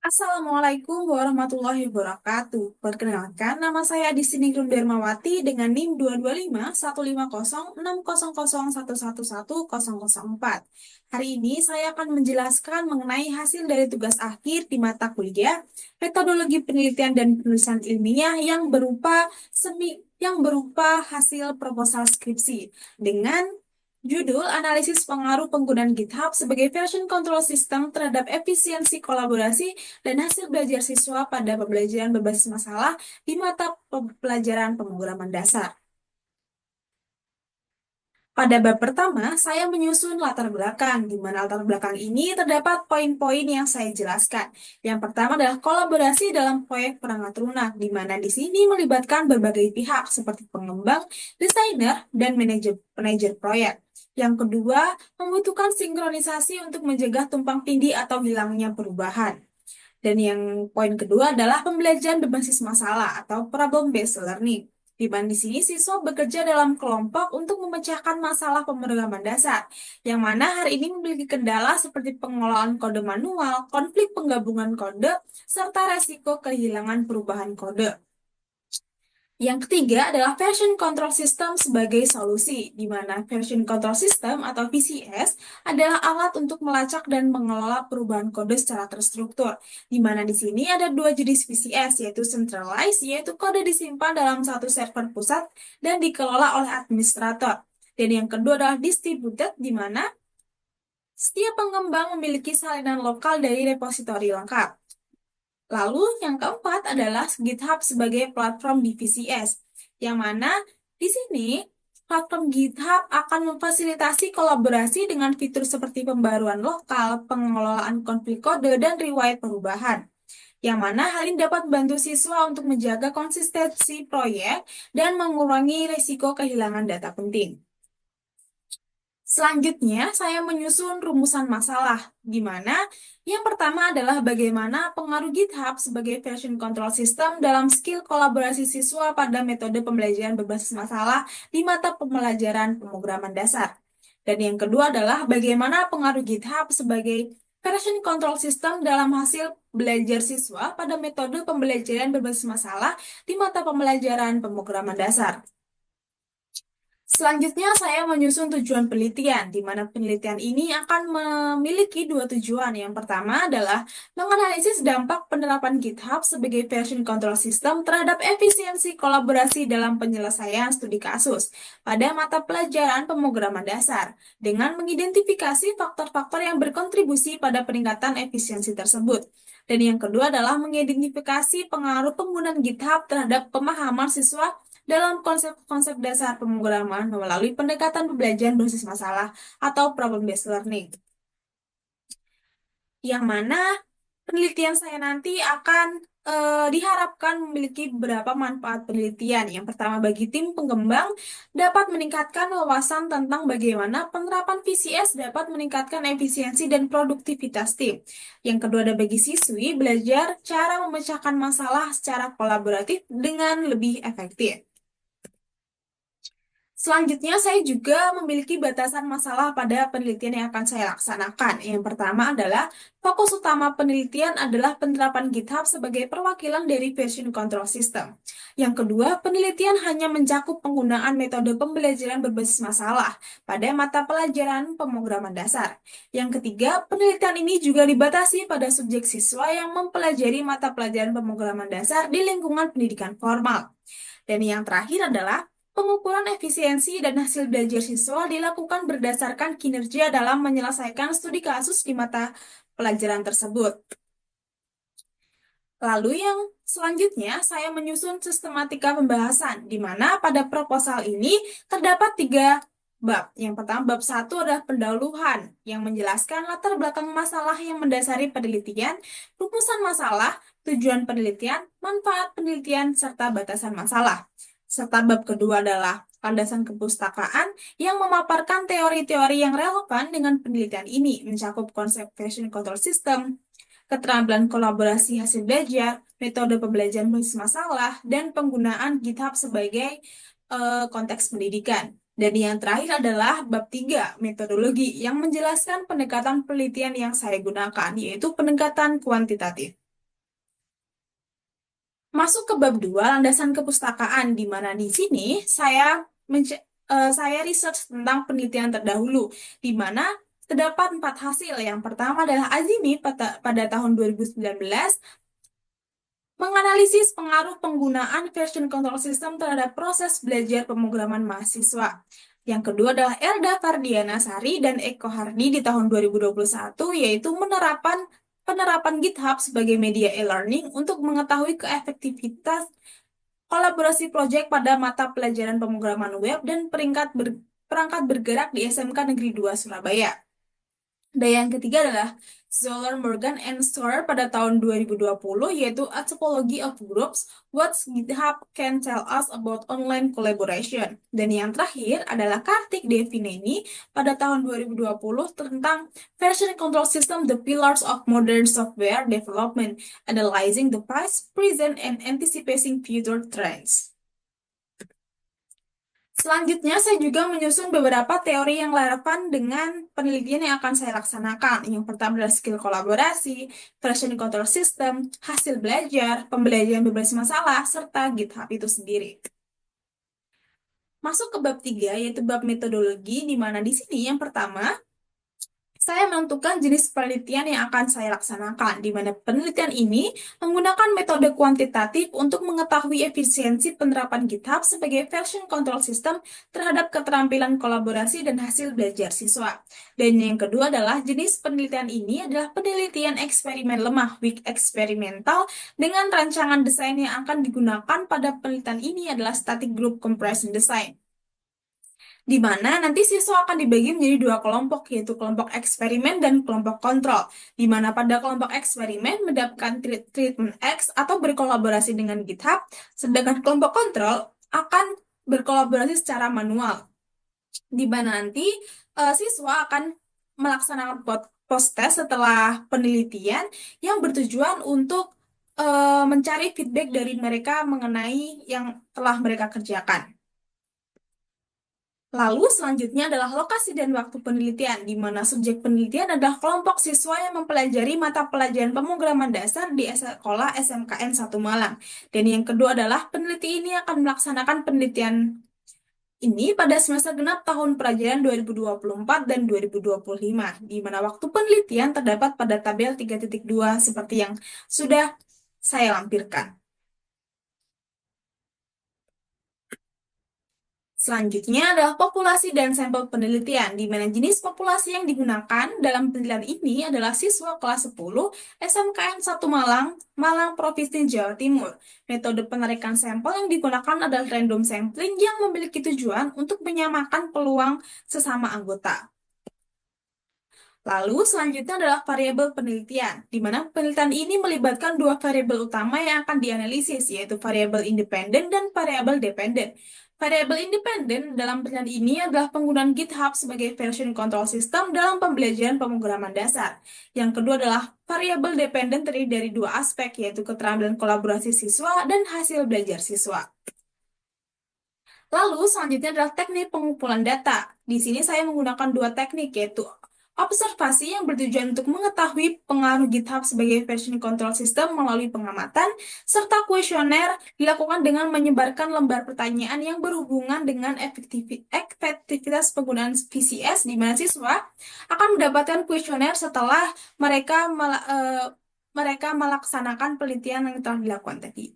Assalamualaikum warahmatullahi wabarakatuh. Perkenalkan, nama saya Adisti Ningrum Dermawati dengan NIM 225 1506001111004. Hari ini saya akan menjelaskan mengenai hasil dari tugas akhir di mata kuliah metodologi penelitian dan penulisan ilmiah yang berupa hasil proposal skripsi dengan judul Analisis Pengaruh Penggunaan GitHub sebagai Version Control System terhadap efisiensi kolaborasi dan hasil belajar siswa pada pembelajaran berbasis masalah di mata pelajaran pemrograman dasar. Pada bab pertama, saya menyusun latar belakang, di mana latar belakang ini terdapat poin-poin yang saya jelaskan. Yang pertama adalah kolaborasi dalam proyek perangkat lunak, di mana di sini melibatkan berbagai pihak seperti pengembang, desainer, dan manajer proyek. Yang kedua, membutuhkan sinkronisasi untuk mencegah tumpang tindih atau hilangnya perubahan. Dan yang poin kedua adalah pembelajaran berbasis masalah atau problem-based learning. Di mana di sini siswa bekerja dalam kelompok untuk memecahkan masalah pemrograman dasar, yang mana hari ini memiliki kendala seperti pengelolaan kode manual, konflik penggabungan kode, serta resiko kehilangan perubahan kode. Yang ketiga adalah version control system sebagai solusi, di mana version control system atau VCS adalah alat untuk melacak dan mengelola perubahan kode secara terstruktur. Di mana di sini ada dua jenis VCS, yaitu centralized, yaitu kode disimpan dalam satu server pusat dan dikelola oleh administrator. Dan yang kedua adalah distributed, di mana setiap pengembang memiliki salinan lokal dari repositori lengkap. Lalu yang keempat adalah GitHub sebagai platform di VCS, yang mana di sini platform GitHub akan memfasilitasi kolaborasi dengan fitur seperti pembaruan lokal, pengelolaan konflik kode, dan riwayat perubahan. Yang mana hal ini dapat membantu siswa untuk menjaga konsistensi proyek dan mengurangi risiko kehilangan data penting. Selanjutnya, saya menyusun rumusan masalah, di mana yang pertama adalah bagaimana pengaruh GitHub sebagai version control system dalam skill kolaborasi siswa pada metode pembelajaran berbasis masalah di mata pembelajaran pemrograman dasar. Dan yang kedua adalah bagaimana pengaruh GitHub sebagai version control system dalam hasil belajar siswa pada metode pembelajaran berbasis masalah di mata pembelajaran pemrograman dasar. Selanjutnya, saya menyusun tujuan penelitian, di mana penelitian ini akan memiliki dua tujuan. Yang pertama adalah menganalisis dampak penerapan GitHub sebagai version control system terhadap efisiensi kolaborasi dalam penyelesaian studi kasus pada mata pelajaran pemrograman dasar, dengan mengidentifikasi faktor-faktor yang berkontribusi pada peningkatan efisiensi tersebut. Dan yang kedua adalah mengidentifikasi pengaruh penggunaan GitHub terhadap pemahaman siswa dalam konsep-konsep dasar pemrograman melalui pendekatan pembelajaran berbasis masalah atau problem-based learning. Yang mana penelitian saya nanti akan diharapkan memiliki beberapa manfaat penelitian. Yang pertama, bagi tim pengembang dapat meningkatkan wawasan tentang bagaimana penerapan VCS dapat meningkatkan efisiensi dan produktivitas tim. Yang kedua, ada bagi siswi belajar cara memecahkan masalah secara kolaboratif dengan lebih efektif. Selanjutnya, saya juga memiliki batasan masalah pada penelitian yang akan saya laksanakan. Yang pertama adalah fokus utama penelitian adalah penerapan GitHub sebagai perwakilan dari version control system. Yang kedua, penelitian hanya mencakup penggunaan metode pembelajaran berbasis masalah pada mata pelajaran pemrograman dasar. Yang ketiga, penelitian ini juga dibatasi pada subjek siswa yang mempelajari mata pelajaran pemrograman dasar di lingkungan pendidikan formal. Dan yang terakhir adalah pengukuran efisiensi dan hasil belajar siswa dilakukan berdasarkan kinerja dalam menyelesaikan studi kasus di mata pelajaran tersebut. Lalu yang selanjutnya, saya menyusun sistematika pembahasan, di mana pada proposal ini terdapat tiga bab. Yang pertama, bab 1 adalah pendahuluan, yang menjelaskan latar belakang masalah yang mendasari penelitian, rumusan masalah, tujuan penelitian, manfaat penelitian, serta batasan masalah. Serta bab kedua adalah landasan kepustakaan yang memaparkan teori-teori yang relevan dengan penelitian ini, mencakup konsep version control system, keterampilan kolaborasi hasil belajar, metode pembelajaran berbasis masalah, dan penggunaan GitHub sebagai konteks pendidikan. Dan yang terakhir adalah bab 3, metodologi, yang menjelaskan pendekatan penelitian yang saya gunakan, yaitu pendekatan kuantitatif. Masuk ke bab 2, landasan kepustakaan, di mana di sini saya research tentang penelitian terdahulu, di mana terdapat 4 hasil. Yang pertama adalah Azimi pada tahun 2019 menganalisis pengaruh penggunaan version control system terhadap proses belajar pemrograman mahasiswa. Yang kedua adalah Elda Fardiana Sari dan Eko Hardi di tahun 2021, yaitu penerapan GitHub sebagai media e-learning untuk mengetahui keefektivitas kolaborasi proyek pada mata pelajaran pemrograman web dan perangkat bergerak di SMK Negeri 2 Surabaya. Dan yang ketiga adalah Zoller, Morgan, and Storr pada tahun 2020, yaitu A Topology of Groups, What GitHub Can Tell Us About Online Collaboration. Dan yang terakhir adalah Kartik Devineni pada tahun 2020 tentang Version Control System, The Pillars of Modern Software Development, Analyzing the Past, Present, and Anticipating Future Trends. Selanjutnya, saya juga menyusun beberapa teori yang relevan dengan penelitian yang akan saya laksanakan. Yang pertama adalah skill kolaborasi, version control system, hasil belajar, pembelajaran berbasis masalah, serta GitHub itu sendiri. Masuk ke bab 3, yaitu bab metodologi, di mana di sini yang pertama, saya menentukan jenis penelitian yang akan saya laksanakan, di mana penelitian ini menggunakan metode kuantitatif untuk mengetahui efisiensi penerapan GitHub sebagai version control system terhadap keterampilan kolaborasi dan hasil belajar siswa. Dan yang kedua adalah jenis penelitian ini adalah penelitian eksperimen lemah, weak experimental, dengan rancangan desain yang akan digunakan pada penelitian ini adalah static group compression design, di mana nanti siswa akan dibagi menjadi 2 kelompok, yaitu kelompok eksperimen dan kelompok kontrol, di mana pada kelompok eksperimen mendapatkan treatment X atau berkolaborasi dengan GitHub, sedangkan kelompok kontrol akan berkolaborasi secara manual, di mana nanti siswa akan melaksanakan post-test setelah penelitian yang bertujuan untuk mencari feedback dari mereka mengenai yang telah mereka kerjakan. Lalu selanjutnya adalah lokasi dan waktu penelitian, di mana subjek penelitian adalah kelompok siswa yang mempelajari mata pelajaran pemrograman dasar di sekolah SMKN 1 Malang. Dan yang kedua adalah peneliti ini akan melaksanakan penelitian ini pada semester genap tahun pelajaran 2024 dan 2025, di mana waktu penelitian terdapat pada tabel 3.2 seperti yang sudah saya lampirkan. Selanjutnya adalah populasi dan sampel penelitian, di mana jenis populasi yang digunakan dalam penelitian ini adalah siswa kelas 10 SMKN 1 Malang, Malang Provinsi Jawa Timur. Metode penarikan sampel yang digunakan adalah random sampling yang memiliki tujuan untuk menyamakan peluang sesama anggota. Lalu selanjutnya adalah variabel penelitian, di mana penelitian ini melibatkan 2 variabel utama yang akan dianalisis, yaitu variabel independen dan variabel dependen. Variabel independen dalam penelitian ini adalah penggunaan GitHub sebagai version control system dalam pembelajaran pemrograman dasar. Yang kedua adalah variabel dependen terdiri dari 2 aspek, yaitu keterampilan kolaborasi siswa dan hasil belajar siswa. Lalu selanjutnya adalah teknik pengumpulan data. Di sini saya menggunakan 2 teknik, yaitu observasi yang bertujuan untuk mengetahui pengaruh GitHub sebagai version control system melalui pengamatan, serta kuesioner dilakukan dengan menyebarkan lembar pertanyaan yang berhubungan dengan efektivitas penggunaan VCS, di mana siswa akan mendapatkan kuesioner setelah mereka melaksanakan penelitian yang telah dilakukan tadi.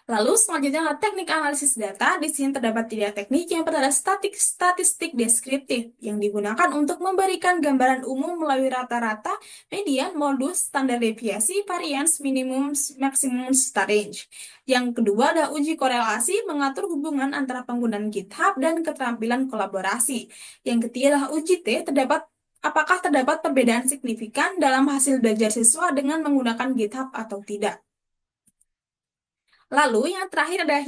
Lalu selanjutnya adalah teknik analisis data. Di sini terdapat 3 teknik. Yang pertama adalah statistik deskriptif yang digunakan untuk memberikan gambaran umum melalui rata-rata, median, modus, standar deviasi, variance, minimum, maksimum, serta range. Yang kedua adalah uji korelasi, mengatur hubungan antara penggunaan GitHub dan keterampilan kolaborasi. Yang ketiga adalah uji T, apakah terdapat perbedaan signifikan dalam hasil belajar siswa dengan menggunakan GitHub atau tidak. Lalu yang terakhir adalah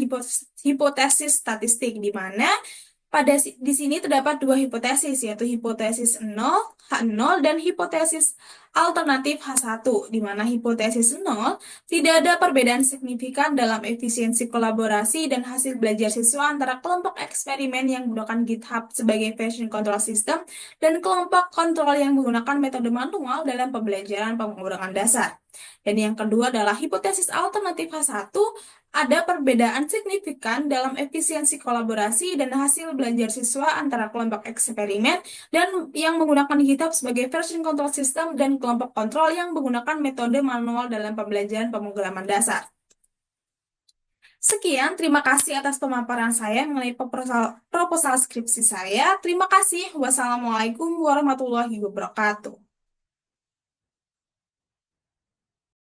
hipotesis statistik, di mana Di sini terdapat dua hipotesis, yaitu hipotesis nol, H0, dan hipotesis alternatif H1, di mana hipotesis nol tidak ada perbedaan signifikan dalam efisiensi kolaborasi dan hasil belajar siswa antara kelompok eksperimen yang menggunakan GitHub sebagai version control system dan kelompok kontrol yang menggunakan metode manual dalam pembelajaran pemrograman dasar. Dan yang kedua adalah hipotesis alternatif H1, ada perbedaan signifikan dalam efisiensi kolaborasi dan hasil belajar siswa antara kelompok eksperimen dan yang menggunakan GitHub sebagai version control system dan kelompok kontrol yang menggunakan metode manual dalam pembelajaran pemrograman dasar. Sekian, terima kasih atas pemaparan saya mengenai proposal skripsi saya. Terima kasih. Wassalamualaikum warahmatullahi wabarakatuh.